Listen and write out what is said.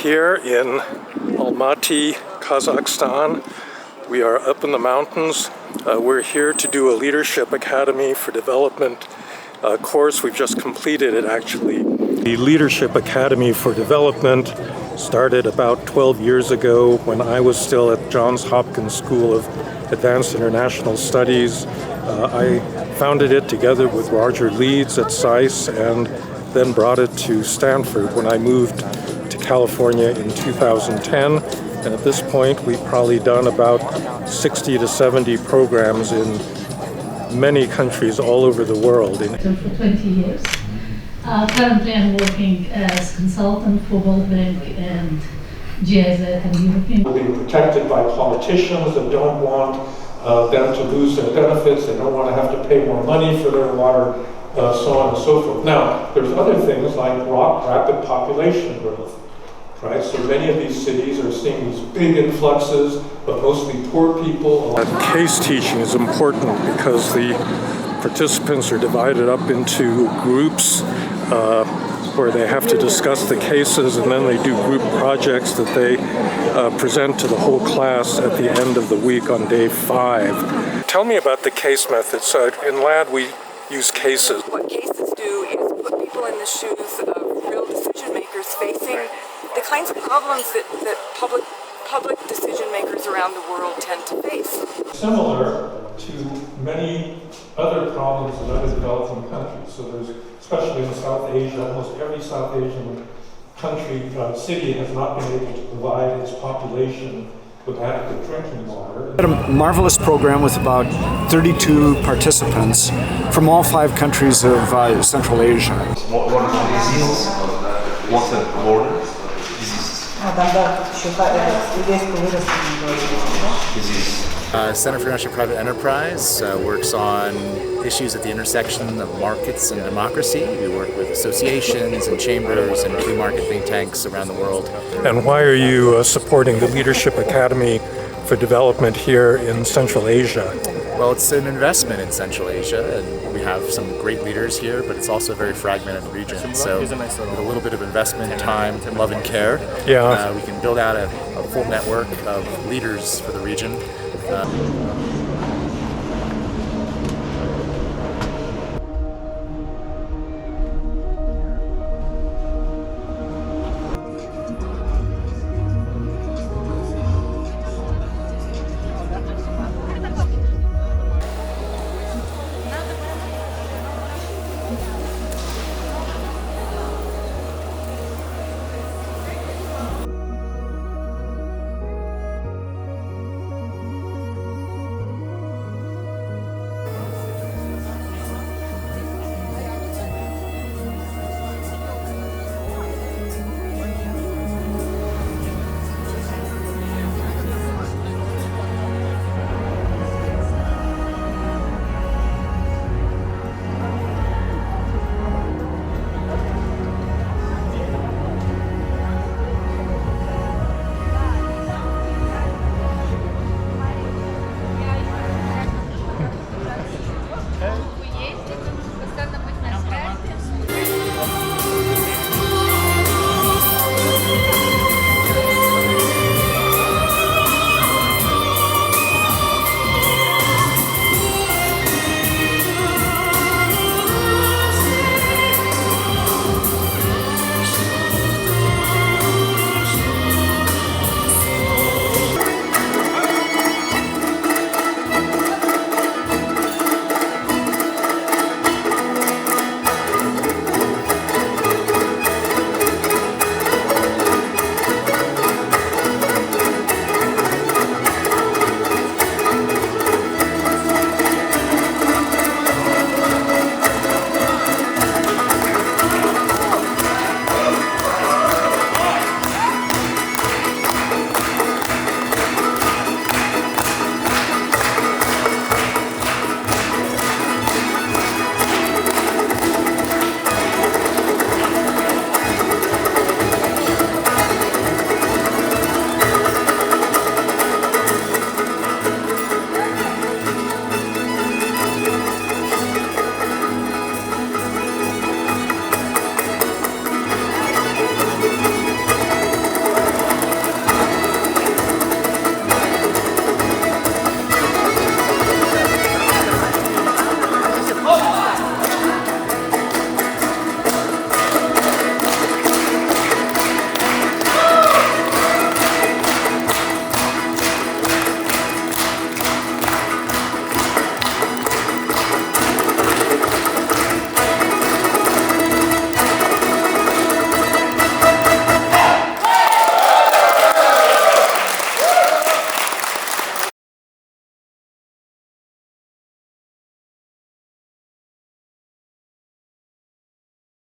here in Almaty, Kazakhstan. We are up in the mountains. We're here to do a Leadership Academy for Development course. We've just completed it, actually. The Leadership Academy for Development started about 12 years ago when I was still at Johns Hopkins School of Advanced International Studies. I founded it together with Roger Leeds at CIPE and then brought it to Stanford when I moved to California in 2010. And at this point, we've probably done about 60 to 70 programs in many countries all over the world. For 20 years. Currently, I'm working as consultant for World Bank and GIZ and European. Being protected by politicians that don't want them to lose their benefits. They don't want to have to pay more money for their water, so on and so forth. Now, there's other things like rapid population growth. Right, so many of these cities are seeing these big influxes, but mostly poor people. Case teaching is important because the participants are divided up into groups where they have to discuss the cases, and then they do group projects that they present to the whole class at the end of the week on day 5. Tell me about the case methods. In LAD, we use cases. What cases do is put people in the shoes of real decision makers facing the kinds of problems that public decision makers around the world tend to face. Similar to many other problems in other developing countries. So there's, especially in South Asia, almost every South Asian country, city has not been able to provide its population with adequate drinking water. We had a marvelous program with about 32 participants from all 5 countries of Central Asia. What are the diseases? Waterborne diseases. Center for International Private Enterprise works on issues at the intersection of markets and democracy. We work with associations and chambers and free market think tanks around the world. And why are you supporting the Leadership Academy for Development here in Central Asia? Well, it's an investment in Central Asia, and we have some great leaders here, but it's also a very fragmented region. So with a little bit of investment, time, love, and care, we can build out a full network of leaders for the region.